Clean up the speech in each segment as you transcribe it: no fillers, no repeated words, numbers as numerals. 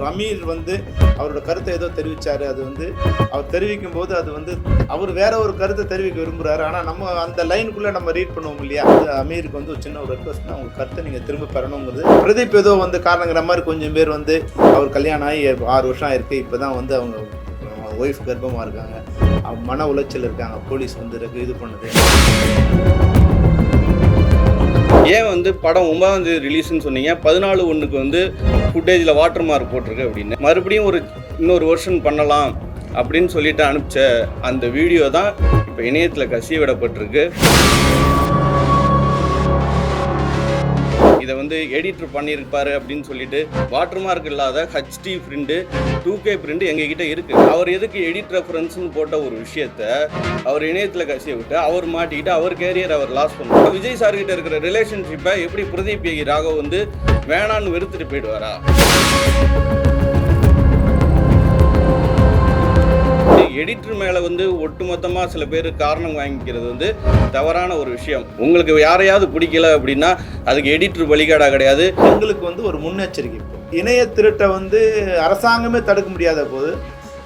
அமீர் வந்து அவரோட கருத்தை ஏதோ தெரிவித்தார். அது வந்து அவர் தெரிவிக்கும் போது அது வந்து அவர் வேற ஒரு கருத்தை தெரிவிக்க விரும்புகிறாரு. ஆனால் நம்ம அந்த லைனுக்குள்ளே நம்ம ரீட் பண்ணுவோம் இல்லையா, அது அமீருக்கு வந்து ஒரு சின்ன ஒரு ரெக்வஸ்ட் தான், உங்கள் கருத்தை நீங்கள் திரும்ப பெறணுங்கிறது. பிரதீப் ஏதோ வந்து காரணங்கிற மாதிரி கொஞ்சம் பேர் வந்து அவர் கல்யாணம் ஆகி 6 வருஷம் ஆயிருக்கு, இப்போ தான் வந்து அவங்க ஒய்ஃப் கர்ப்பமாக இருக்காங்க, அவங்க மன உளைச்சல் இருக்காங்க, போலீஸ் வந்து இது பண்ணுது. ஏன் வந்து படம் 9ஆம் தேதி ரிலீஸ்ன்னு சொன்னீங்க, 14/1க்கு வந்து ஃபுட்டேஜில் வாட்டர் மார்க் போட்டிருக்கு அப்படின்னு, மறுபடியும் இன்னொரு வெர்ஷன் பண்ணலாம் அப்படின்னு சொல்லிட்டு அனுப்பிச்ச அந்த வீடியோ தான் இப்போ இணையத்தில் கசிய விடப்பட்டிருக்கு. இதை வந்து எடிட்டர் பண்ணியிருப்பாரு அப்படின்னு சொல்லிட்டு வாட்டர் மார்க் இல்லாத HD பிரிண்ட் 2K பிரிண்ட் எங்ககிட்ட இருக்கு. அவர் எதுக்கு எடிட் ரெஃபரன்ஸ்னு போட்ட ஒரு விஷயத்த அவர் இணையத்தில் கசிய விட்டு அவர் மாட்டிக்கிட்டு அவர் கேரியர் அவர் லாஸ் பண்ணுவார். விஜய் சார் கிட்ட இருக்கிற ரிலேஷன்ஷிப்பை எப்படி பிரதீப் ராகவ் வந்து வேணான்னு வெறுத்துட்டு போயிடுவாரா? எடிட்டர் மேலே வந்து ஒட்டுமொத்தமாக சில பேர் காரணம் வாங்கிக்கிறது வந்து தவறான ஒரு விஷயம். உங்களுக்கு யாரையாவது பிடிக்கல அப்படின்னா அதுக்கு எடிட்டர் வழிகாடா கிடையாது. எங்களுக்கு வந்து ஒரு முன்னெச்சரிக்கை, இணைய திருட்டை வந்து அரசாங்கமே தடுக்க முடியாத போது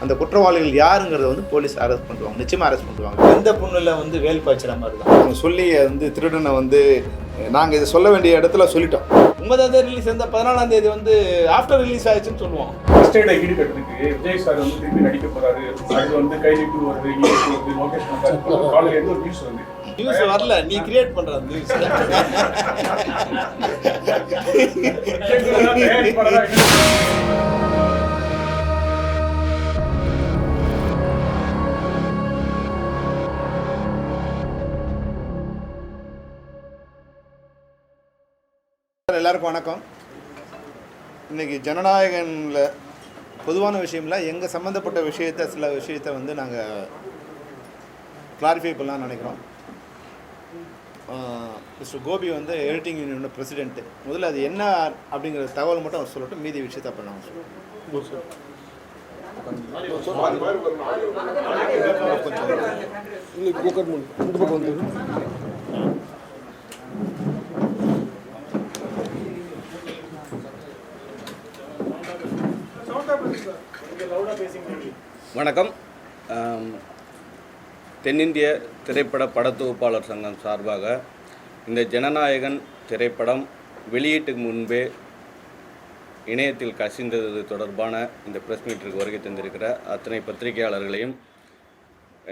அந்த குற்றவாளிகள் யாருங்கிறத வந்து போலீஸ் அரெஸ்ட் பண்ணுவாங்க, நிச்சயமாக அரெஸ்ட் பண்ணுவாங்க. எந்த பொண்ணில் வந்து வேல் பாய்ச்சிற மாதிரி தான் அவங்க சொல்லி வந்து திருடனை வந்து நாங்கள் இதை சொல்ல வேண்டிய இடத்துல சொல்லிட்டோம். 9ஆம் தேதி ரிலீஸ் இருந்தால் 14ஆம் தேதி வந்து ஆஃப்டர் ரிலீஸ் ஆயிடுச்சுன்னு சொல்லுவோம். ஃபஸ்ட்டேட ஈடுகட்டுறதுக்கு விஜய் சார் வந்து திருப்பி நடிக்க போறாரு, அது வந்து கைதி 2 வருது, வருது, லொகேஷன் காலையில் எந்த ஒரு நியூஸ் வந்து நியூஸ் வரல, நீ கிரியேட் பண்ற நியூஸ். எல்லாருக்கும் வணக்கம். இன்றைக்கி ஜனநாயகனில் பொதுவான விஷயம்ல எங்கள் சம்மந்தப்பட்ட சில விஷயத்தை வந்து நாங்கள் கிளாரிஃபை பண்ணலாம்னு நினைக்கிறோம். மிஸ்டர் கோபி வந்து எடிட்டிங் யூனியனோட பிரசிடென்ட்டு. முதல்ல அது என்ன அப்படிங்கிற தகவல் மட்டும் அவர் சொல்லட்டும், மீதி விஷயத்தை அப்புறம் நாங்கள் சொல்லுவோம். வணக்கம். தென்னிந்திய திரைப்பட படத்தொகுப்பாளர் சங்கம் சார்பாக இந்த ஜனநாயகன் திரைப்படம் வெளியீட்டுக்கு முன்பே இணையத்தில் கசிந்தது தொடர்பான இந்த ப்ரெஸ் மீட்டிற்கு வருகை தந்திருக்கிற அத்தனை பத்திரிகையாளர்களையும்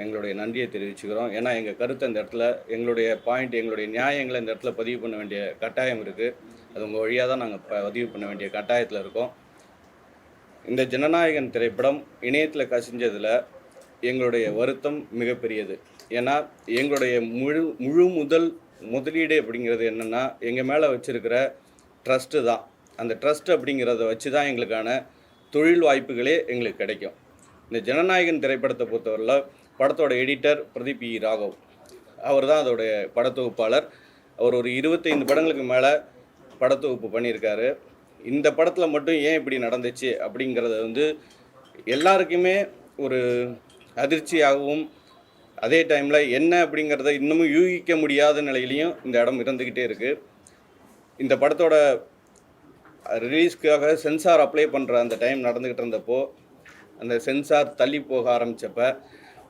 எங்களுடைய நன்றியை தெரிவிச்சுக்கிறோம். ஏன்னா எங்கள் கருத்து அந்த இடத்துல, எங்களுடைய பாயிண்ட், எங்களுடைய நியாயங்களை இந்த இடத்துல பதிவு பண்ண வேண்டிய கட்டாயம் இருக்குது. அது உங்கள் வழியாக தான் நாங்கள் பதிவு பண்ண வேண்டிய கட்டாயத்தில் இருக்கோம். இந்த ஜனநாயகன் திரைப்படம் இணையத்தில் கசிஞ்சதில் எங்களுடைய வருத்தம் மிகப்பெரியது. ஏன்னா எங்களுடைய முழு முதலீடு அப்படிங்கிறது என்னென்னா எங்கள் மேலே வச்சுருக்கிற ட்ரஸ்ட்டு தான். அந்த ட்ரஸ்ட் அப்படிங்கிறத வச்சு தான் எங்களுக்கான தொழில் வாய்ப்புகளே எங்களுக்கு கிடைக்கும். இந்த ஜனநாயகன் திரைப்படத்தை பொறுத்தவரையில் படத்தோட எடிட்டர் பிரதீப் ராகவ், அவர் தான் அதோடைய படத்தொகுப்பாளர். அவர் ஒரு 25 படங்களுக்கு மேலே படத்தொகுப்பு பண்ணியிருக்காரு. இந்த படத்தில் மட்டும் ஏன் இப்படி நடந்துச்சு அப்படிங்கிறத வந்து எல்லாருக்குமே ஒரு அதிர்ச்சியாகவும், அதே டைமில் என்ன அப்படிங்கிறத இன்னமும் யூகிக்க முடியாத நிலையிலையும் இந்த இடம் இருந்துக்கிட்டே இருக்குது. இந்த படத்தோட ரிலீஸ்க்காக சென்சார் அப்ளை பண்ணுற அந்த டைம் நடந்துக்கிட்டு இருந்தப்போ, அந்த சென்சார் தள்ளி போக ஆரம்பித்தப்போ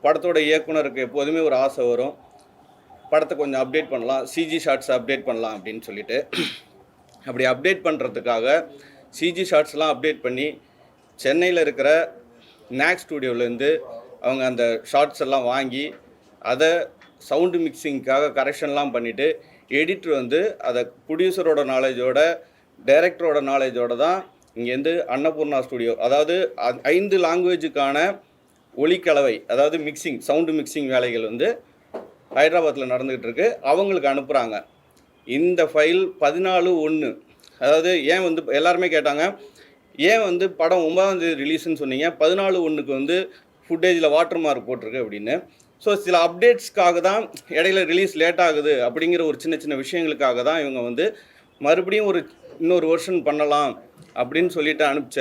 படத்தோட இயக்குனருக்கு எப்போதுமே ஒரு ஆசை வரும், படத்தை கொஞ்சம் அப்டேட் பண்ணலாம், சிஜி ஷார்ட்ஸை அப்டேட் பண்ணலாம் அப்படின்னு சொல்லிட்டு. அப்படி அப்டேட் பண்ணுறதுக்காக சிஜி ஷார்ட்ஸ்லாம் அப்டேட் பண்ணி சென்னையில் இருக்கிற நாக் ஸ்டூடியோவிலேருந்து அவங்க அந்த ஷார்ட்ஸ் எல்லாம் வாங்கி அதை சவுண்டு மிக்சிங்க்காக கரெக்ஷன்லாம் பண்ணிவிட்டு, எடிட்டர் வந்து அதை ப்ரொடியூசரோட நாலேஜோட, டைரக்டரோட நாலேஜோட தான் இங்கேருந்து அன்னபூர்ணா ஸ்டூடியோ, அதாவது 5 லாங்குவேஜுக்கான ஒலிக்கலவை, அதாவது மிக்சிங், சவுண்டு மிக்சிங் வேலைகள் வந்து ஹைதராபாத்தில் நடந்துக்கிட்டு இருக்கு, அவங்களுக்கு அனுப்புகிறாங்க. இந்த ஃபைல் 14/1, அதாவது ஏன் வந்து எல்லாருமே கேட்டாங்க, ஏன் வந்து படம் 9ஆம் தேதி ரிலீஸ்ன்னு சொன்னீங்க, 14/1க்கு வந்து ஃபுட்டேஜில் வாட்டர் மார்க் போட்டிருக்கு அப்படின்னு. ஸோ சில அப்டேட்ஸ்க்காக தான் இடையில ரிலீஸ் லேட் ஆகுது அப்படிங்கிற ஒரு சின்ன விஷயங்களுக்காக தான் இவங்க வந்து மறுபடியும் இன்னொரு வெர்ஷன் பண்ணலாம் அப்படின்னு சொல்லிட்டு அனுப்பிச்ச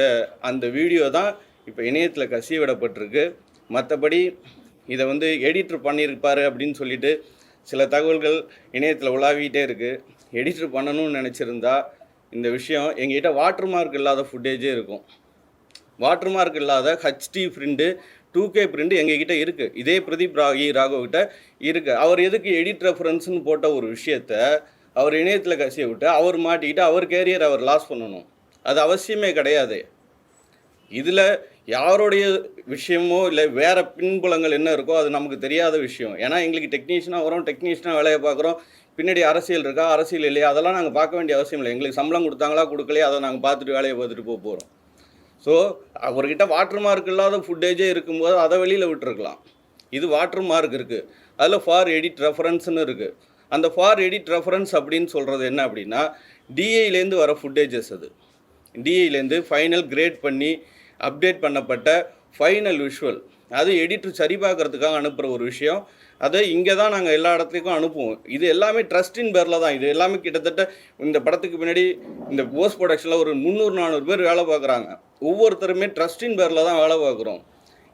அந்த வீடியோ தான் இப்போ இணையத்தில் கசிய விடப்பட்டிருக்கு. மற்றபடி இதை வந்து எடிட்டர் பண்ணியிருப்பார் அப்படின்னு சொல்லிட்டு சில தகவல்கள் இணையத்தில் உலாவிக்கிட்டே இருக்குது. எடிட்டர் பண்ணணும்னு நினச்சிருந்தா இந்த விஷயம் எங்ககிட்ட வாட்டர் மார்க் இல்லாத ஃபுட்டேஜே இருக்கும். வாட்டர் மார்க் இல்லாத ஹச்டி பிரிண்ட் 2K பிரிண்ட் எங்ககிட்ட இருக்குது. இதே பிரதீப் ராகவ் கிட்ட இருக்குது. அவர் எதுக்கு எடிட் ரெஃபரன்ஸ்னு போட்ட ஒரு விஷயத்த அவர் இணையத்தில் கசிய விட்டு அவர் மாட்டிக்கிட்டு அவர் கேரியர் அவர் லாஸ் பண்ணணும். அது அவசியமே கிடையாது. இதில் யாருடைய விஷயமோ இல்லை வேறு பின்புலங்கள் என்ன இருக்கோ அது நமக்கு தெரியாத விஷயம். ஏன்னா எங்களுக்கு டெக்னீஷியனாக வரோம், டெக்னீஷியனாக வேலையை பார்க்குறோம். பின்னாடி அரசியல் இருக்கா, அரசியல் இல்லையா, அதெல்லாம் நாங்கள் பார்க்க வேண்டிய அவசியம் இல்லை. எங்களுக்கு சம்பளம் கொடுத்தாங்களா கொடுக்கலையா அதை நாங்கள் பார்த்துட்டு வேலையை பார்த்துட்டு போகிறோம். ஸோ அவர்கிட்ட வாட்டர் மார்க் இல்லாத ஃபுட்டேஜே இருக்கும்போது அதை வெளியில் விட்டுருக்கலாம். இது வாட்டர் மார்க் இருக்குது, அதில் ஃபார் எடிட் ரெஃபரன்ஸ்னு இருக்குது. அந்த ஃபார் எடிட் ரெஃபரன்ஸ் அப்படின்னு சொல்கிறது என்ன அப்படின்னா டிஐலேருந்து வர ஃபுட்டேஜஸ். அது டிஐலேருந்து ஃபைனல் கிரேட் பண்ணி அப்டேட் பண்ணப்பட்ட ஃபைனல் விஷுவல். அது எடிட்டர் சரி பார்க்குறதுக்காக அனுப்புகிற ஒரு விஷயம். அதை இங்கே தான் நாங்கள் எல்லா இடத்துக்கும் அனுப்புவோம். இது எல்லாமே ட்ரஸ்டின் பேரில் தான். இது எல்லாமே கிட்டத்தட்ட இந்த படத்துக்கு பின்னாடி இந்த போஸ்ட் ப்ரொடக்ஷனில் ஒரு 300-400 பேர் வேலை பார்க்குறாங்க. ஒவ்வொருத்தருமே ட்ரஸ்டின் பேரில் தான் வேலை பார்க்குறோம்.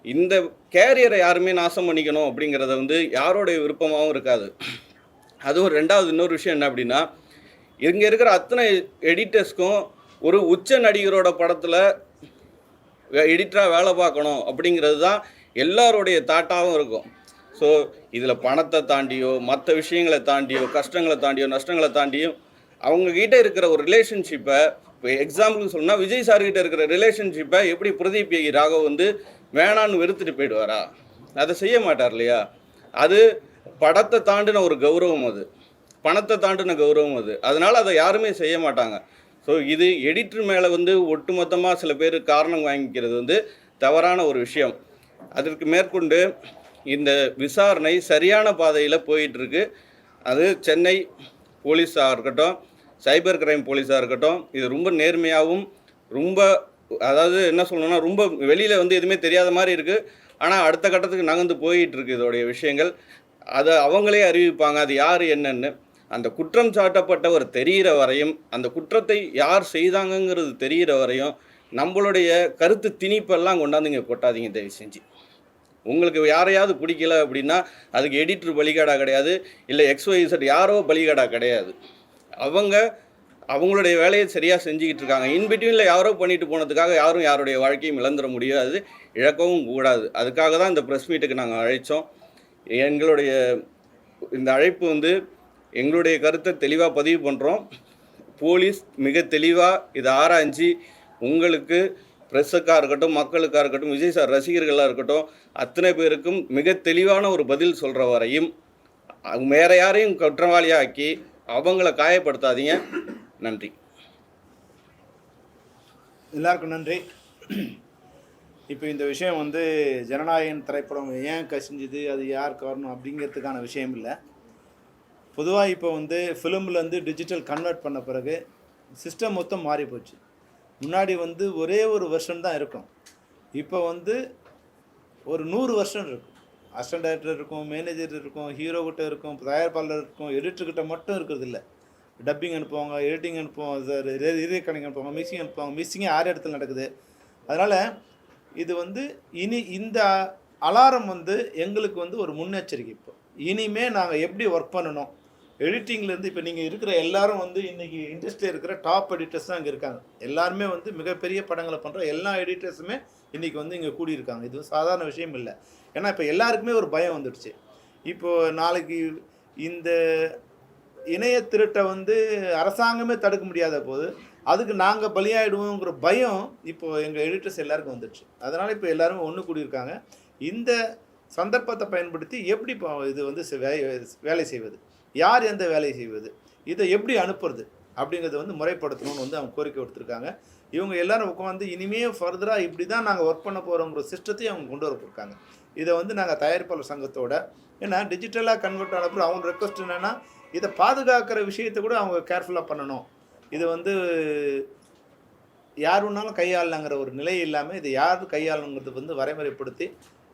இந்த கேரியரை யாருமே நாசம் பண்ணிக்கணும் அப்படிங்கிறத வந்து யாரோடைய விருப்பமாகவும் இருக்காது. அதுவும் ரெண்டாவது இன்னொரு விஷயம் என்ன அப்படின்னா இங்கே இருக்கிற அத்தனை எடிட்டர்ஸ்க்கும் ஒரு உச்ச நடிகரோட படத்தில் எடிட்டராக வேலை பார்க்கணும் அப்படிங்கிறது தான் எல்லாருடைய தாட்டாகவும் இருக்கும். ஸோ இதில் பணத்தை தாண்டியோ மற்ற விஷயங்களை தாண்டியோ கஷ்டங்களை தாண்டியோ நஷ்டங்களை தாண்டியும் அவங்கக்கிட்ட இருக்கிற ஒரு ரிலேஷன்ஷிப்பை, இப்போ எக்ஸாம்பிளுக்கு சொன்னால் விஜய் சார்கிட்ட இருக்கிற ரிலேஷன்ஷிப்பை எப்படி பிரதீப் ராகவ் வந்து வேணான்னு வெறுத்துட்டு போயிடுவாரா? அதை செய்ய மாட்டார் இல்லையா? அது படத்தை தாண்டின ஒரு கௌரவம், அது பணத்தை தாண்டின கௌரவம் அது. அதனால் அதை யாருமே செய்ய மாட்டாங்க. ஸோ இது எடிட்டர் மேலே வந்து ஒட்டுமொத்தமாக சில பேர் காரணம் வாங்கிக்கிறது வந்து தவறான ஒரு விஷயம். அதற்கு மேற்கொண்டு இந்த விசாரணை சரியான பாதையில் போயிட்டுருக்கு. அது சென்னை போலீஸாக இருக்கட்டும், சைபர் கிரைம் போலீஸாக இருக்கட்டும், இது ரொம்ப நேர்மையாகவும் ரொம்ப அதாவது என்ன சொல்லணும்னா ரொம்ப வெளியில் வந்து எதுவுமே தெரியாத மாதிரி இருக்குது. ஆனால் அடுத்த கட்டத்துக்கு நகர்ந்து போயிட்டுருக்கு இதோடைய விஷயங்கள். அதை அவங்களே அறிவிப்பாங்க அது யார் என்னன்னு. அந்த குற்றம் சாட்டப்பட்டவர் தெரிகிற வரையும், அந்த குற்றத்தை யார் செய்தாங்கங்கிறது தெரிகிற வரையும் நம்மளுடைய கருத்து திணிப்பெல்லாம் கொண்டாந்து இங்கே கொட்டாதீங்க தயவு செஞ்சு. உங்களுக்கு யாரையாவது பிடிக்கல அப்படின்னா அதுக்கு எடிட்டர் பலிகாடாக கிடையாது, இல்லை XYZ யாரோ பலிகாடாக கிடையாது. அவங்களுடைய வேலையை சரியாக செஞ்சுக்கிட்டு இருக்காங்க. இன்பிட்வீனில் யாரோ பண்ணிட்டு போனதுக்காக யாரும் யாருடைய வாழ்க்கையும் இழந்துட முடியாது, இழக்கவும் கூடாது. அதுக்காக தான் இந்த ப்ரெஸ் மீட்டுக்கு நாங்கள் அழைச்சோம். எங்களுடைய இந்த அழைப்பு வந்து எங்களுடைய கருத்தை தெளிவாக பதிவு பண்ணுறோம். போலீஸ் மிக தெளிவாக இதை ஆராய்ச்சி உங்களுக்கு ப்ரெஸ்ஸுக்காக இருக்கட்டும், மக்களுக்காக இருக்கட்டும், விஜய் சார் ரசிகர்களாக இருக்கட்டும், அத்தனை பேருக்கும் மிக தெளிவான ஒரு பதில் சொல்கிற வரையும் வேறு யாரையும் குற்றவாளியாக்கி அவங்கள காயப்படுத்தாதீங்க. நன்றி. எல்லாருக்கும் நன்றி. இப்போ இந்த விஷயம் வந்து ஜனநாயகன் திரைப்படம் ஏன் கசிஞ்சுது, அது யார் காரணம் அப்படிங்கிறதுக்கான விஷயம் இல்லை. பொதுவாக இப்போ வந்து ஃபிலிம்லேருந்து டிஜிட்டல் கன்வெர்ட் பண்ண பிறகு சிஸ்டம் மொத்தம் மாறி போச்சு. முன்னாடி வந்து ஒரே ஒரு வெர்ஷன் தான் இருக்கும். இப்போ வந்து ஒரு 100 வெர்ஷன் இருக்கும். அசிஸ்டன்ட் டைரக்டர் இருக்கும், மேனேஜர் இருக்கும், ஹீரோக்கிட்ட இருக்கும், தயாரிப்பாளர் இருக்கும், எடிட்டர்கிட்ட மட்டும் இருக்கிறது இல்லை. டப்பிங் அனுப்புவாங்க, எடிட்டிங் அனுப்புவாங்க, ரீரெக்கார்டிங் அனுப்புவாங்க, மிக்சிங் அனுப்புவாங்க. மிக்சிங்கே 6 இடத்துல நடக்குது. அதனால் இது வந்து இனி இந்த அலாரம் வந்து எங்களுக்கு வந்து ஒரு முன்னெச்சரிக்கை. இப்போ இனிமேல் நாங்கள் எப்படி ஒர்க் பண்ணணும், எடிட்டிங்லேருந்து இப்போ நீங்கள் இருக்கிற எல்லாரும் வந்து இன்றைக்கி இண்டஸ்ட்ரியில் இருக்கிற டாப் எடிட்டர்ஸ் தான் இங்கே இருக்காங்க. எல்லாருமே வந்து மிகப்பெரிய படங்களை பண்ணுற எல்லா எடிட்டர்ஸுமே இன்றைக்கி வந்து இங்கே கூடியிருக்காங்க. இது சாதாரண விஷயம் இல்லை. ஏன்னா இப்போ எல்லாருக்குமே ஒரு பயம் வந்துடுச்சு. இப்போது நாளைக்கு இந்த இணைய திருட்டை வந்து அரசாங்கமே தடுக்க முடியாத போது அதுக்கு நாங்கள் பலியாயிடுவோங்கிற பயம் இப்போது எங்கள் எடிட்டர்ஸ் எல்லாருக்கும் வந்துடுச்சு. அதனால் இப்போ எல்லாருமே ஒன்று கூடியிருக்காங்க. இந்த சந்தர்ப்பத்தை பயன்படுத்தி எப்படி இப்போ இது வந்து வேலை செய்வது, யார் எந்த வேலையை செய்வது, இதை எப்படி அனுப்புறது அப்படிங்கிறத வந்து முறைப்படுத்தணும்னு வந்து அவங்க கோரிக்கை கொடுத்துருக்காங்க. இவங்க எல்லோரும் உட்காந்து இனிமேல் ஃபர்தராக இப்படி தான் நாங்கள் ஒர்க் பண்ண போகிறோங்கிற சிஸ்டத்தையும் அவங்க கொண்டு வரப்போருக்காங்க. இதை வந்து நாங்கள் தயாரிப்பாளர் சங்கத்தோட ஏன்னா டிஜிட்டலாக கன்வெர்ட் ஆனப்போ அவங்க ரெக்வஸ்ட் என்னென்னா இதை பாதுகாக்கிற விஷயத்தை கூட அவங்க கேர்ஃபுல்லாக பண்ணணும். இது வந்து யார் ஒன்றாலும் கையாளலாங்கிற ஒரு நிலை இல்லாமல் இதை யார் கையாளணுங்கிறது வந்து வரைமுறைப்படுத்தி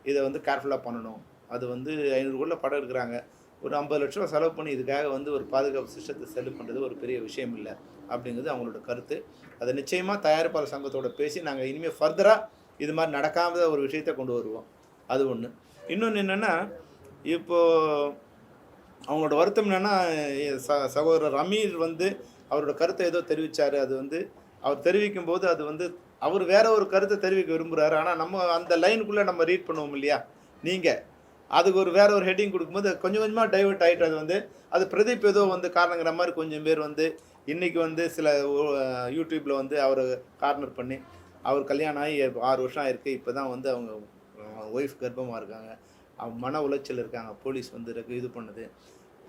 இதை வந்து கேர்ஃபுல்லாக பண்ணணும். அது வந்து 500 கோடியில் படம் எடுக்கிறாங்க, ஒரு 50 லட்ச ரூபா செலவு பண்ணி இதுக்காக வந்து ஒரு பாதுகாப்பு சிஸ்டத்தை செலவு பண்ணுறது ஒரு பெரிய விஷயம் இல்லை அப்படிங்கிறது அவங்களோட கருத்து. அதை நிச்சயமாக தயாரிப்பாளர் சங்கத்தோடு பேசி நாங்கள் இனிமேல் ஃபர்தராக இது மாதிரி நடக்காத ஒரு விஷயத்தை கொண்டு வருவோம். அது ஒன்று. இன்னொன்று என்னென்னா இப்போது அவங்களோட வருத்தம் என்னென்னா சகோதரர் அமீர் வந்து அவரோட கருத்தை ஏதோ தெரிவித்தார். அது வந்து அவர் தெரிவிக்கும் போது அது வந்து அவர் வேற ஒரு கருத்தை தெரிவிக்க விரும்புகிறாரு. ஆனால் நம்ம அந்த லைனுக்குள்ளே நம்ம ரீட் பண்ணுவோம் இல்லையா? நீங்கள் அதுக்கு ஒரு வேற ஒரு ஹெட்டிங் கொடுக்கும்போது கொஞ்சம் கொஞ்சமாக டைவர்ட் ஆகிட்டு அது வந்து அது பிரதீப் ஏதோ வந்து காரணங்கிற மாதிரி கொஞ்சம் பேர் வந்து இன்றைக்கி வந்து சில யூடியூப்பில் வந்து அவரை கார்னர் பண்ணி அவர் கல்யாணம் ஆகி 6 வருஷம் ஆயிருக்கு, இப்போ தான் வந்து அவங்க ஒய்ஃப் கர்ப்பமாக இருக்காங்க, அவங்க மன உளைச்சல் இருக்காங்க, போலீஸ் வந்து இது பண்ணுது.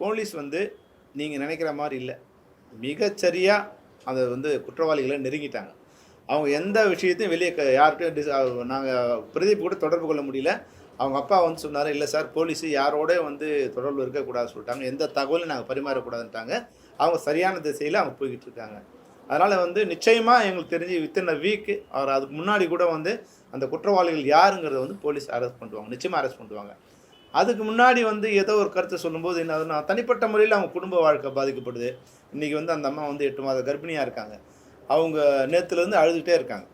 போலீஸ் வந்து நீங்கள் நினைக்கிற மாதிரி இல்லை, மிகச்சரியாக அதை வந்து குற்றவாளிகளை நெருங்கிட்டாங்க. அவங்க எந்த விஷயத்தையும் வெளியே யார்கிட்டையும் நாங்கள் பிரதீப் கூட தொடர்பு கொள்ள முடியல. அவங்க அப்பா வந்து சொன்னார், இல்லை சார் போலீஸு யாரோட வந்து தொடர்பு இருக்கக்கூடாதுன்னு சொல்லிட்டாங்க, எந்த தகவலும் நாங்கள் பரிமாறக்கூடாதுன்ட்டாங்க. அவங்க சரியான திசையில் அவங்க போய்கிட்டு இருக்காங்க. அதனால் வந்து நிச்சயமாக எங்களுக்கு தெரிஞ்சு வித்தின் வீக்கு அவர் அதுக்கு முன்னாடி கூட வந்து அந்த குற்றவாளிகள் யாருங்கிறத வந்து போலீஸ் அரெஸ்ட் பண்ணுவாங்க, நிச்சயமாக அரெஸ்ட் பண்ணுவாங்க. அதுக்கு முன்னாடி வந்து ஏதோ ஒரு கருத்தை சொல்லும்போது என்னதுன்னா தனிப்பட்ட முறையில் அவங்க குடும்ப வாழ்க்கை பாதிக்கப்படுது. இன்றைக்கி வந்து அந்த அம்மா வந்து 8 மாத கர்ப்பிணியாக இருக்காங்க, அவங்க நேற்றுலேருந்து அழுதுகிட்டே இருக்காங்க.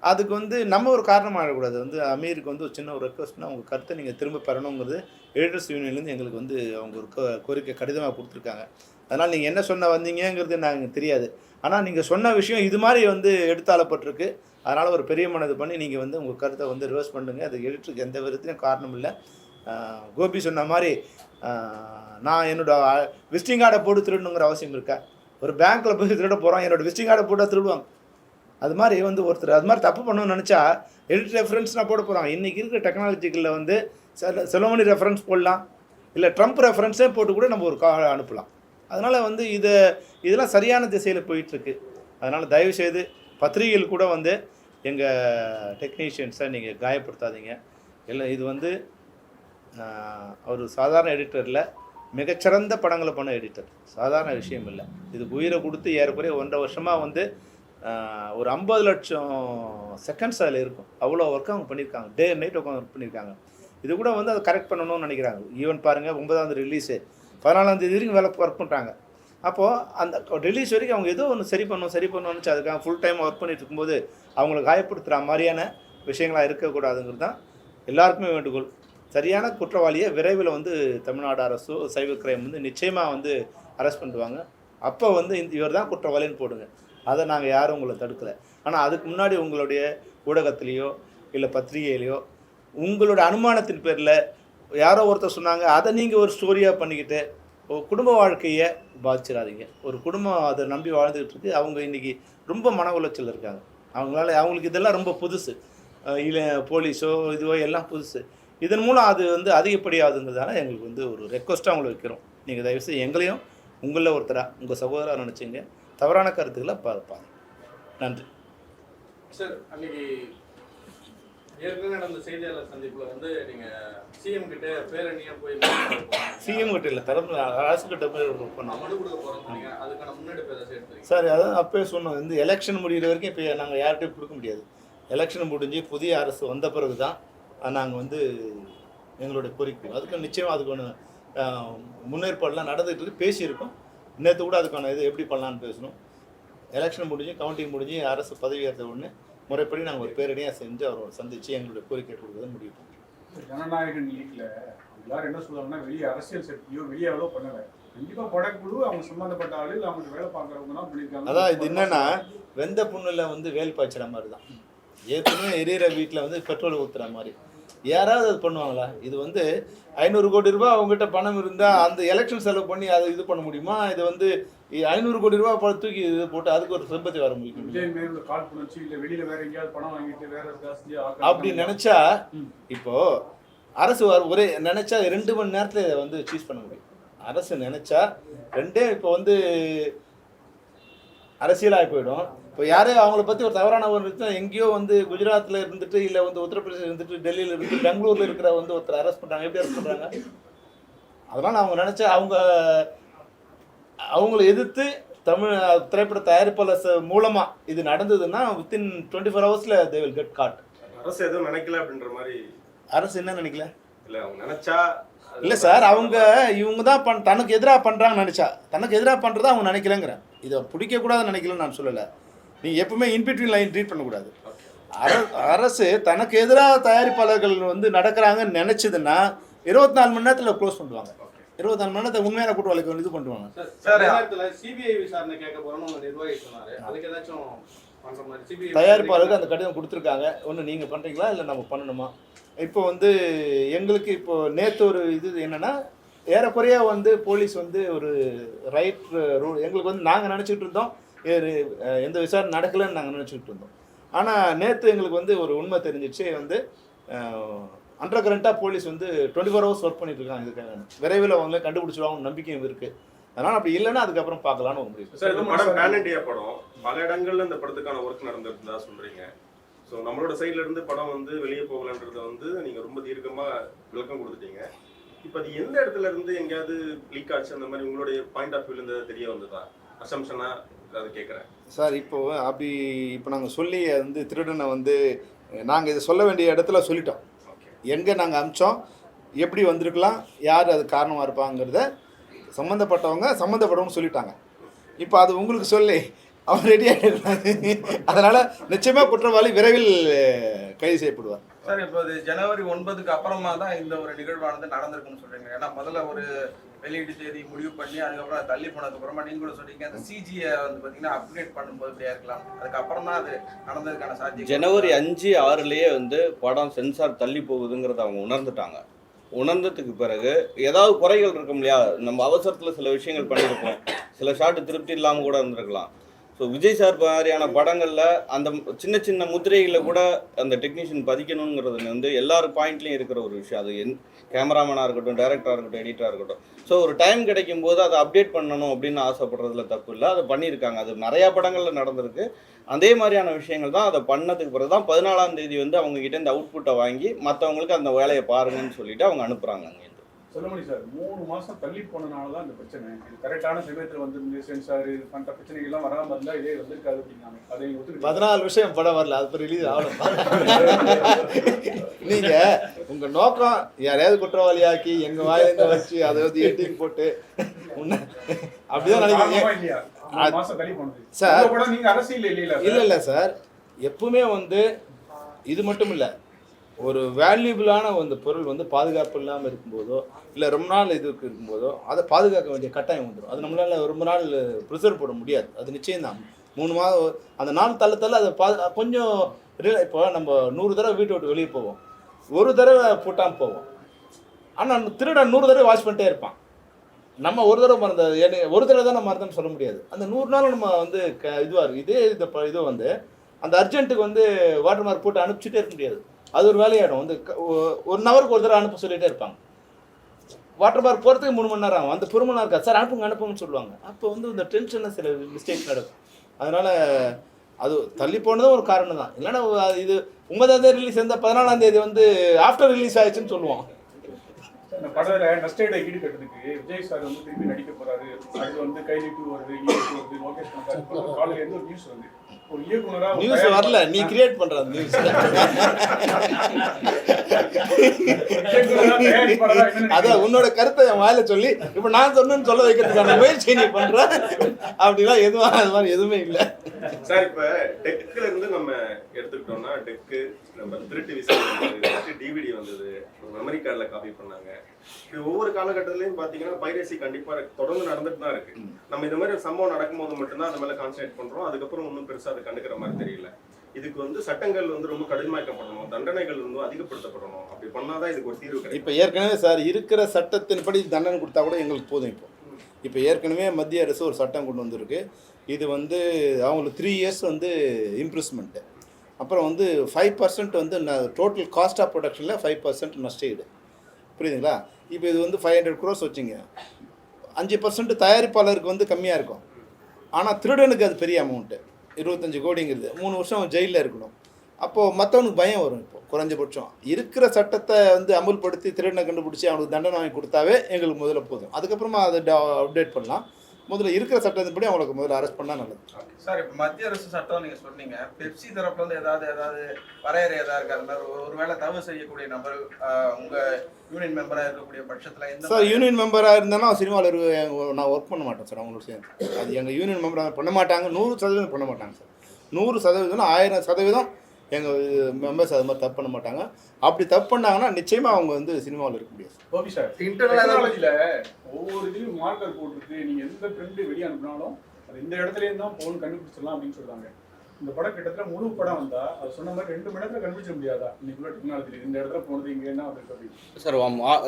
அதுக்கு வந்து நம்ம ஒரு காரணமாக ஆகக்கூடாது. வந்து அமீருக்கு வந்து ஒரு சின்ன ஒரு ரெக்வஸ்ட்னா உங்கள் கருத்தை நீங்கள் திரும்ப பெறணுங்கிறது எடிட்டர்ஸ் யூனியன்லேருந்து எங்களுக்கு வந்து அவங்க ஒரு கோரிக்கை கடிதமாக கொடுத்துருக்காங்க. அதனால் நீங்கள் என்ன சொன்ன வந்தீங்கிறது நாங்கள் தெரியாது, ஆனால் நீங்கள் சொன்ன விஷயம் இது மாதிரி வந்து எடுத்தாளப்பட்டிருக்கு. அதனால் ஒரு பெரிய மனது பண்ணி நீங்கள் வந்து உங்கள் கருத்தை வந்து ரிவர்ஸ் பண்ணுங்க. அது எடிட்டருக்கு எந்த விதத்துலையும் காரணம் இல்லை. கோபி சொன்ன மாதிரி நான் என்னோடய விசிட்டிங் கார்டை போட்டு திருடணுங்கிற அவசியம் இருக்கா? ஒரு பேங்க்கில் போய் திருட போகிறோம், என்னோடய விசிட்டிங் கார்டை போட்டால் திருடுவாங்க. அது மாதிரி வந்து ஒருத்தர் அது மாதிரி தப்பு பண்ணணும்னு நினச்சா எடிட் ரெஃபரன்ஸ்னா போட போகிறாங்க. இன்றைக்கி இருக்கிற டெக்னாலஜிகளில் வந்து செலோமனி ரெஃபரன்ஸ் போடலாம், இல்லை ட்ரம்ப் ரெஃபரன்ஸே போட்டு கூட நம்ம ஒரு கால் அனுப்பலாம். அதனால் வந்து இதெல்லாம் சரியான திசையில் போயிட்டுருக்கு. அதனால் தயவுசெய்து பத்திரிகைகள் கூட வந்து எங்கள் டெக்னீஷியன்ஸை நீங்கள் காயப்படுத்தாதீங்க. இல்லை இது வந்து அவர் சாதாரண எடிட்டரில் மிகச்சிறந்த படங்களை பண்ண எடிட்டர், சாதாரண விஷயம் இல்லை. இதுக்கு உயிரை கொடுத்து ஏறக்குறைய 1.5 வருஷமாக வந்து ஒரு 50 லட்சம் செகண்ட்ஸ் அதில் இருக்கும். அவ்வளோ ஒர்க் அவங்க பண்ணியிருக்காங்க, டே அண்ட் நைட் உட்காந்து ஒர்க் பண்ணியிருக்காங்க. இது கூட வந்து அதை கரெக்ட் பண்ணணும்னு நினைக்கிறாங்க. ஈவன் பாருங்கள் 9ஆம் தேதி ரிலீஸு, 14ஆம் தேதி வரைக்கும் வேலை ஒர்க் பண்ணுறாங்க. அப்போது அந்த ரிலீஸ் வரைக்கும் அவங்க ஏதோ ஒன்று சரி பண்ணணும்னு அதுக்காக ஃபுல் டைம் ஒர்க் பண்ணிட்டு இருக்கும்போது அவங்களை காயப்படுத்துகிற மாதிரியான விஷயங்களாக இருக்கக்கூடாதுங்கிறது தான் எல்லாருக்குமே வேண்டுகோள். சரியான குற்றவாளியை விரைவில் வந்து தமிழ்நாடு அரசோ சைபர் கிரைம் வந்து நிச்சயமாக வந்து அரெஸ்ட் பண்ணுவாங்க. அப்போ வந்து இவர் தான் குற்றவாளின்னு போடுங்க, அதை நாங்கள் யாரும் உங்களை தடுக்கலை. ஆனால் அதுக்கு முன்னாடி உங்களுடைய ஊடகத்துலேயோ இல்லை பத்திரிகையிலையோ உங்களோட அனுமானத்தின் பேரில் யாரோ ஒருத்தர் சொன்னாங்க அதை நீங்கள் ஒரு ஸ்டோரியாக பண்ணிக்கிட்டு குடும்ப வாழ்க்கையை பாதிச்சிடாதீங்க. ஒரு குடும்பம் அதை நம்பி வாழ்ந்துக்கிட்டு இருக்கு, அவங்க இன்றைக்கி ரொம்ப மன உளைச்சல் இருக்காங்க. அவங்களுக்கு இதெல்லாம் ரொம்ப புதுசு, இல்லை போலீஸோ இதுவோ எல்லாம் புதுசு. இதன் மூலம் அது வந்து அதிகப்படியாகுதுங்கிறதால எங்களுக்கு வந்து ஒரு ரெக்வஸ்ட்டாக அவங்களை வைக்கிறோம். நீங்கள் தயவுசெய்து எங்களையும் உங்களில் ஒருத்தராக உங்கள் சகோதரராக நினச்சிங்க, தவறான கருத்துக்களை பார்ப்பாங்க. நன்றி சார். அன்றைக்கி ஏற்கனவே நடந்த செய்தியாளர் சந்திப்பில் வந்து நீங்கள் சிஎம் கிட்ட பேரணியாக போய் சிஎம் கிட்ட இல்லை அரசு கிட்ட போய் பண்ணோம், மனு கொடுக்க போகிறோம் சொன்னீங்க. அதுக்கான முன்னெடுப்பு எதாவது எடுத்துருக்கீங்க சார்? அதான் அப்போயே சொன்னோம், இந்த எலெக்ஷன் முடிகிற வரைக்கும் இப்போ நாங்கள் யார்கிட்டையும் கொடுக்க முடியாது. எலெக்ஷன் முடிஞ்சு புதிய அரசு வந்த பிறகு தான் நாங்கள் வந்து எங்களுடைய கோரிக்கை அதுக்கு நிச்சயம் அதுக்கான முன்னேற்பாடெலாம் நடந்துகிட்டு இருக்கு, பேசியிருக்கோம். நேற்று கூட அதுக்கான இது எப்படி பண்ணலான்னு பேசணும். எலெக்ஷன் முடிஞ்சு கவுண்டிங் முடிஞ்சு அரசு பதவி ஏற்ற உடனே முறைப்படி நாங்கள் ஒரு பேரணியாக செஞ்சு அவரை சந்தித்து எங்களுடைய கோரிக்கை கொடுக்குறத முடிவு பண்ணுறோம். ஜனநாயகன் லீக்ல எல்லாரும் என்ன சொல்லுவாங்கன்னா வெளியே அரசியல் சக்தியோ வெளியே எவ்வளோ பண்ணலை, கண்டிப்பாக படக்குழு அவங்க சம்மந்தப்பட்ட ஆளுகள் அவங்க வேலை பார்க்குறவங்க தான் பண்ணியிருக்காங்க. அதான் இது என்னென்னா வெந்த புண்ணில் வந்து வேல் பாய்ச்சுற மாதிரி தான். ஏற்கனவே எரியிற வீட்டில் வந்து பெட்ரோல் ஊற்றுற மாதிரி யாராவது அது பண்ணுவாங்களா? இது வந்து 500 கோடி ரூபாய் அவங்ககிட்ட பணம் இருந்தால் அந்த எலெக்ஷன் செலவு பண்ணி அதை இது பண்ண முடியுமா? இது வந்து 500 கோடி ரூபாய் தூக்கி இது போட்டு அதுக்கு ஒரு சிம்பத்தி வர முடியும். அப்படி நினைச்சா இப்போ அரசு ஒரே நினைச்சா 2 மணி நேரத்தில் இதை வந்து சீஸ் பண்ண முடியும். அரசு நினைச்சா இப்போ வந்து அரசியலாகி போயிடும். இப்போ யாரையும் அவங்கள பற்றி ஒரு தவறான ஒரு எங்கேயோ வந்து குஜராத்தில் இருந்துட்டு இல்லை வந்து உத்தரப்பிரதேசில் இருந்துட்டு டெல்லியில் இருந்துட்டு பெங்களூரில் இருக்கிற வந்து ஒருத்தர் அரெஸ்ட் பண்ணுறாங்க. எப்படி அரெஸ்ட் பண்ணுறாங்க? அதனால் அவங்க நினச்சா அவங்கள எதிர்த்து தமிழ் திரைப்பட தயாரிப்பாளர் மூலமாக இது நடந்ததுன்னா வித்தின் 24 ஹவர்ஸில் தே வில் கெட் காட். அரசு எதுவும் நினைக்கல அப்படின்ற மாதிரி. அரசு என்ன நினைக்கல? இல்லை அவங்க நினச்சா இல்லை சார், இவங்க தான் தனக்கு எதிராக பண்ணுறாங்கன்னு நினச்சா தனக்கு எதிராக பண்ணுறதா அவங்க நினைக்கலங்கிறேன். இதை பிடிக்கக்கூடாதுன்னு நினைக்கலன்னு நான் சொல்லலை. நீங்கள் எப்பவுமே இன்பிட்வீன் லைன் ட்ரீட் பண்ணக்கூடாது. அரசு தனக்கு எதிராக தயாரிப்பாளர்கள் வந்து நடக்கிறாங்கன்னு நினச்சதுன்னா 24 மணி நேரத்தில் க்ளோஸ் பண்ணுவாங்க. 24 மணி நேரத்தை உண்மையான குற்றவாளிகள் இது பண்ணுவாங்க. சார் சிபிஐ விசாரணை கேட்க போகிறோம்னு உங்கள் நிர்வாகி சொன்னார், அதுக்கு ஏதாச்சும் அந்த மாதிரி CBI தயாரிப்பாளருக்கு அந்த கடிதம் கொடுத்துருக்காங்க. ஒன்று நீங்கள் பண்ணுறீங்களா இல்லை நம்ம பண்ணணுமா? இப்போ வந்து எங்களுக்கு இப்போ நேற்று ஒரு இது என்னென்னா, ஏறக்குறைய வந்து போலீஸ் வந்து ஒரு ரைட் ரூல் எங்களுக்கு வந்து நாங்கள் நினச்சிக்கிட்டு இருந்தோம் எந்த விசாரணை நடக்கலைன்னு நாங்கள் நினச்சிக்கிட்டு இருந்தோம். ஆனால் நேற்று எங்களுக்கு வந்து ஒரு உண்மை தெரிஞ்சிச்சு. வந்து அண்டர் கரண்ட்டாக போலீஸ் வந்து 24 ஹவர்ஸ் ஒர்க் பண்ணிட்டு இருக்காங்க. இதுக்காக விரைவில் அவங்களே கண்டுபிடிச்சிடுவாங்க நம்பிக்கையும் இருக்குது. அதனால் அப்படி இல்லைன்னா அதுக்கப்புறம் பார்க்கலான்னு ஒரு முடிவு. சார், இந்த படம் பேன் இண்டியா படம், பல இடங்கள்ல இந்த படத்துக்கான ஒர்க் நடந்திருந்தா சொல்றீங்க. ஸோ நம்மளோட சைட்ல இருந்து படம் வந்து வெளியே போகலன்றத வந்து நீங்க ரொம்ப தீர்க்கமா விளக்கம் கொடுத்துட்டீங்க. இப்போ அது எந்த இடத்துல இருந்து எங்கேயாவது லீக் ஆச்சு அந்த மாதிரி உங்களுடைய பாயிண்ட் ஆஃப் வியூல இருந்து தெரிய வந்ததா? அசம்ஷனா அதை கேட்குறேன் சார். இப்போ அப்படி இப்போ நாங்கள் சொல்லி வந்து திருடனை வந்து நாங்கள் இதை சொல்ல வேண்டிய இடத்துல சொல்லிட்டோம். எங்கே நாங்கள் அமிச்சோம், எப்படி வந்திருக்கலாம், யார் அது காரணமாக இருப்பாங்கிறத சம்மந்தப்பட்டவங்க சொல்லிட்டாங்க. இப்போ அது உங்களுக்கு சொல்லி அவர் ரெடியாக இருக்காங்க. அதனால் நிச்சயமாக குற்றவாளி விரைவில் கைது செய்யப்படுவார். சார், இப்போ இது ஜனவரி 9க்கு அப்புறமா தான் இந்த ஒரு நிகழ்வானது நடந்திருக்குன்னு சொல்றீங்க. ஏன்னா முதல்ல ஒரு வெளியீடு தேதி முடிவு பண்ணி அதுக்கப்புறம் அது தள்ளி போனதுக்கு அப்புறமா நீங்க கூட சொல்றீங்க அந்த சிஜியை வந்து பார்த்தீங்கன்னா அப்கிரேட் பண்ணும்போது இப்படியா இருக்கலாம், அதுக்கப்புறம் தான் அது நடந்ததுக்கான சாத்தியம். ஜனவரி 5, 6லேயே வந்து படம் சென்சார் தள்ளி போகுதுங்கிறத அவங்க உணர்ந்துட்டாங்க. உணர்ந்ததுக்கு பிறகு ஏதாவது குறைகள் இருக்கும் இல்லையா, நம்ம அவசரத்தில் சில விஷயங்கள் பண்ணியிருப்போம், சில ஷாட்டு திருப்தி இல்லாமல் கூட இருந்திருக்கலாம். ஸோ விஜய் சார் மாதிரியான படங்களில் அந்த சின்ன சின்ன முத்திரைகளில் கூட அந்த டெக்னீஷியன் பதிக்கணுங்கிறது வந்து எல்லார் பாயிண்ட்லேயும் இருக்கிற ஒரு விஷயம். அது கேமராமேனாக இருக்கட்டும், டைரக்டராக இருக்கட்டும், எடிட்டராக இருக்கட்டும். ஸோ ஒரு டைம் கிடைக்கும் போது அதை அப்டேட் பண்ணணும் அப்படின்னு ஆசைப்படுறதுல தப்பு இல்லை. அதை பண்ணியிருக்காங்க. அது நிறையா படங்களில் நடந்திருக்கு. அதே மாதிரியான விஷயங்கள் தான். அதை பண்ணதுக்கு பிறகு தான் 14ஆம் தேதி வந்து அவங்ககிட்ட இந்த அவுட்புட்டை வாங்கி மற்றவங்களுக்கு அந்த வேலையை பாருங்கன்னு சொல்லிட்டு அவங்க அனுப்புகிறாங்க. அங்கே சொல்லுமணி சார், 3 மாசம் தள்ளி போனனால தான் இந்த பிரச்சனை. இது கரெக்டான சமயத்தில் வந்து சென்சார் இது பண்ணுற பிரச்சனைகள்லாம் வராமல் இருந்தால் இதே வந்திருக்காது அப்படின்னாங்க. அதை 14 விஷயம் படம் வரல, அது ரிலீஸ் ஆகணும். நீங்கள் உங்கள் நோக்கம் யாரையாவது குற்றவாளியாக்கி எங்கள் வாயிலிருந்து வச்சு அதை வந்து எட்டிங் போட்டு அப்படிதான் நினைக்கிறீங்க சார். இல்லை சார், எப்பவுமே வந்து இது மட்டும் இல்லை, ஒரு வேல்யூபிளான அந்த பொருள் வந்து பாதுகாப்பு இல்லாமல் இருக்கும்போதோ இல்லை ரொம்ப நாள் இதுக்கு இருக்கும்போதோ அதை பாதுகாக்க வேண்டிய கட்டாயம் வந்துடும். அது நம்மளால் ரொம்ப நாள் ப்ரிசர்வ் பண்ண முடியாது. அது நிச்சயம்தான் 3 மாதம் அந்த நாள் தள்ள அதை கொஞ்சம் இப்போ நம்ம 100 தடவை வீட்டை விட்டு வெளியே போவோம், ஒரு தடவை போட்டாமல் போவோம். ஆனால் திருடன் 100 தடவை வாஷ் பண்ணிட்டே இருப்பான். நம்ம ஒரு தடவை மறந்த ஒரு தடவை தான் நம்ம மறந்தோன்னு சொல்ல முடியாது. அந்த 100 நாள் நம்ம வந்து இதுவாக இருக்குது. இது வந்து அந்த அர்ஜென்ட்டுக்கு வந்து வாட்டர் மார்க் போட்டு அனுப்பிச்சிட்டே இருக்க முடியாது. அது ஒரு வேலையாயிடும். வந்து 1 ஹவருக்கு ஒரு தடவை அனுப்ப சொல்லிகிட்டே இருப்பாங்க. வாட்டர் பார்க் போகிறதுக்கு 3 மணி நேரம் ஆகும். அந்த பொறுமனாக இருக்கா சார், அனுப்புங்கன்னு சொல்லுவாங்க. அப்போ வந்து இந்த டென்ஷனில் சில மிஸ்டேக்ஸ் நடக்கும். அதனால் அது தள்ளி போனதும் ஒரு காரணம் தான். இல்லைன்னா இது 9ஆம் தேதி ரிலீஸ் இருந்தால் 14ஆம் தேதி வந்து ஆஃப்டர் ரிலீஸ் ஆயிடுச்சுன்னு சொல்லுவோம். இந்த படத்தில் நஷ்டஈடை ஈடு கட்டுறதுக்கு விஜய் சார் வந்து திரும்பி நடிக்க போகிறாரு. அது வந்து கைதி 2 வருது, ஈடு வருது, லோகேஷ் கனகராஜ் காலையில் இருந்து ஒரு நியூஸ் வந்து ஒரு இயக்குனரா நியூஸ் வரல, நீ கிரியேட் பண்ற நியூஸ். அதான் உன்னோட கருத்தை என் வாயில சொல்லி இப்ப நான் சொன்னேன்னு சொல்ல வைக்கிறதுக்கான முயற்சி நீ பண்ற. அப்படிலாம் எதுவும் அது மாதிரி எதுவுமே இல்லை சார். இப்ப டெக்ல இருந்து நம்ம எடுத்துக்கிட்டோம்னா டெக்கு நம்ம திருட்டு விசாரணை டிவிடி வந்தது, மெமரி கார்டுல காப்பி பண்ணாங்க. இது ஒவ்வொரு காலகட்டத்திலையும் பாத்தீங்கன்னா பைரசி கண்டிப்பா தொடர்ந்து நடந்துட்டு தான் இருக்கு. நம்ம இந்த மாதிரி சம்பவம் நடக்கும்போது மட்டும்தான் அந்த மேல கான்சன்ட்ரேட் பண்றோம். அதுக்கப்புறம் ஒன்றும் பெருசா அதை கண்டுக்கிற மாதிரி தெரியல. இதுக்கு வந்து சட்டங்கள் வந்து ரொம்ப கடுமையாக்கப்படணும், தண்டனைகள் வந்து அதிகப்படுத்தப்படணும். அப்படி பண்ணாதான் இதுக்கு ஒரு தீர்வு கிடைக்கும். இப்போ ஏற்கனவே சார் இருக்கிற சட்டத்தின்படி தண்டனை கொடுத்தா கூட எங்களுக்கு போதும். இப்போ ஏற்கனவே மத்திய அரசு ஒரு சட்டம் கொண்டு வந்திருக்கு. இது வந்து அவங்களுக்கு 3 இயர்ஸ் வந்து இம்ப்ரூவ்மெண்ட்டு, அப்புறம் வந்து 5% வந்து டோட்டல் காஸ்ட் ஆஃப் ப்ரொடக்ஷனில் 5% நஷ்டஈடு. புரியுதுங்களா? இப்போ இது வந்து 500 crores வச்சுங்க, 5% தயாரிப்பாளருக்கு வந்து கம்மியாக இருக்கும். ஆனால் திருடனுக்கு அது பெரிய அமௌண்ட்டு, 25 கோடிங்கிறது. 3 வருஷம் ஜெயிலில் இருக்கணும். அப்போது மற்றவனுக்கு பயம் வரும். இப்போ குறைஞ்சபட்சம் இருக்கிற சட்டத்தை வந்து அமுல்படுத்தி திருடனை கண்டுபிடிச்சி அவனுக்கு தண்டனை வாங்கி கொடுத்தாவே எங்களுக்கு முதல்ல போதும். அதுக்கப்புறமா அதை அப்டேட் பண்ணலாம். முதல்ல இருக்கிற சட்டத்தின்படி அவங்களுக்கு முதல்ல அரெஸ்ட் பண்ணால் நல்லது. சார், இப்போ மத்திய அரசு சட்டம் நீங்கள் சொன்னீங்க, பெப்சி தரப்புல வந்து ஏதாவது வரையறை ஏதாவது இருக்கு? அது மாதிரி ஒருவேளை தவறு செய்யக்கூடிய நபர் உங்கள் யூனியன் மெம்பராக இருக்கக்கூடிய பட்சத்தில் எந்த சார் யூனியன் மெம்பராக இருந்தாலும் சினிமாவில் நான் ஒர்க் பண்ண மாட்டேன் சார். அவங்களுக்கு சேர்ந்து அது எங்கள் யூனியன் மெம்பராக பண்ண மாட்டாங்க. 100% பண்ண மாட்டாங்க சார். 100% 1000% எங்கள் மெம்பர்ஸ் அது மாதிரி தப்பு பண்ண மாட்டாங்க. அப்படி தப்பு பண்ணாங்கன்னா நிச்சயமாக அவங்க வந்து சினிமாவில் இருக்க முடியாது. ஓகே சார், டெக்னாலஜியில் ஒவ்வொரு இதுலையும் மார்க்கர் போட்டுருக்கு. நீங்கள் எந்த ட்ரெண்டு வெளியே அனுப்பினாலும் அது இந்த இடத்துலேருந்து தான் போகணும் கண்டுபிடிச்சிடலாம் அப்படின்னு சொல்கிறாங்க. இந்த படம் கிட்டத்தட்ட முழு படம் வந்தா அது சொன்ன மாதிரி 2 மணி நேரத்துல கண்டுபிடிச்ச முடியாதா இன்னைக்குள்ள டெக்னாலஜி இந்த இடத்துல போனது இங்க என்ன வந்து அப்படி சார்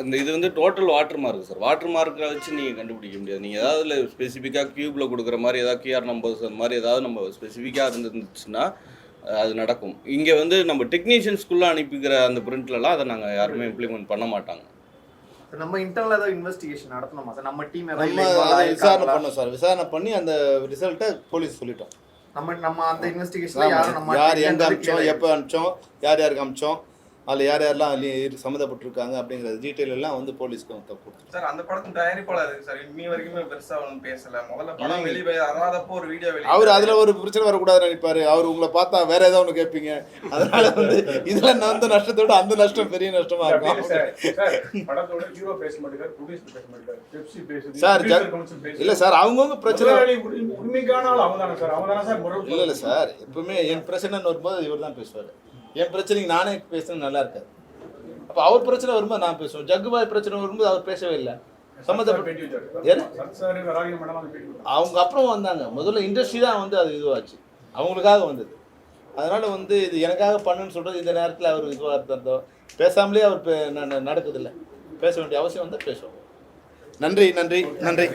இந்த இது வந்து total water mark sir. Water மார்க்கை வச்சு நீங்கள் கண்டுபிடிக்க முடியாது. நீங்கள் ஏதாவது ஸ்பெசிஃபிக்காக க்யூப்பில் கொடுக்குற மாதிரி ஏதாவது கியூஆர் நம்பர்ஸ் அந்த மாதிரி ஏதாவது நம்ம ஸ்பெசிஃபிக்காக இருந்துச்சுன்னா அது நடக்கும். இங்கே வந்து நம்ம டெக்னீஷியன்ஸ்குள்ளே அனுப்பிக்கிற அந்த பிரிண்ட்லலாம் அதை நாங்கள் யாருமே இம்ப்ளிமெண்ட் பண்ண மாட்டாங்க. நம்ம இன்டர்னல் ஏதாவது இன்வெஸ்டிகேஷன் நடத்தணுமா சார்? நம்ம டீம் நம்ம அதை விசாரணை பண்ணோம் சார். விசாரணை பண்ணி அந்த ரிசல்ட்டை போலீஸ் சொல்லிட்டோம். நம்ம அந்த இன்வெஸ்டிகேஷன்ல யார் எங்கே அனுப்பிச்சோம், எப்போ அனுப்பிச்சோம், யார் யாருக்கு அனுப்பிச்சோம், அதில் யார் யாரெல்லாம் சம்மந்தப்பட்டிருக்காங்க அப்படிங்கிற டீட்டெயில் எல்லாம் வந்து போலீஸ்க்கு கொடுத்துருக்கோம் சார். அந்த படத்தின் தயாரிப்பாளர் சார் இன்னி வரைக்குமே பெருசா ஒன்றும் பேசல. முதல்ல படம் வெளியே அதாதப்போ ஒரு வீடியோ அவர் அதில் ஒரு பிரச்சனை வரக்கூடாதுன்னு நினைப்பாரு. அவர் உங்களை பார்த்தா வேற ஏதாவது ஒன்று கேட்பீங்க. அதனால வந்து இதில் அந்த நஷ்டத்தோட அந்த நஷ்டம் பெரிய நஷ்டமா இருக்கும். படத்தோட ஹீரோ பேச மாட்டேங்கிறார், ப்ரொடியூசர் பேச மாட்டேங்கிறார், பெப்சி பேசுது சார். இல்லை சார், அவங்கவுங்க பிரச்சனை உரிமைக்கான ஆள் அவங்க தானே சார். அவங்க தானே சார். இல்லை சார், எப்பவுமே என் பிரச்சனைன்னு வரும்போது இவர் தான் பேசுவார். என் பிரச்சனைக்கு நானே பேசுறது நல்லா இருக்காது. அப்போ அவர் பிரச்சனை வரும்போது நான் பேசுவேன். ஜக்குபாய் பிரச்சனை வரும்போது அவர் பேசவே இல்லை. அவங்க அப்புறம் வந்தாங்க. முதல்ல இண்டஸ்ட்ரி தான் வந்து அது இதுவாச்சு, அவங்களுக்காக வந்தது. அதனால வந்து இது எனக்காக பண்ணுன்னு சொல்றது இந்த நேரத்தில் அவர் இதுவாக இருந்தோ பேசாமலே அவர் நடக்குதில்லை. பேச வேண்டிய அவசியம் வந்து பேசுவோம். நன்றி நன்றி நன்றி.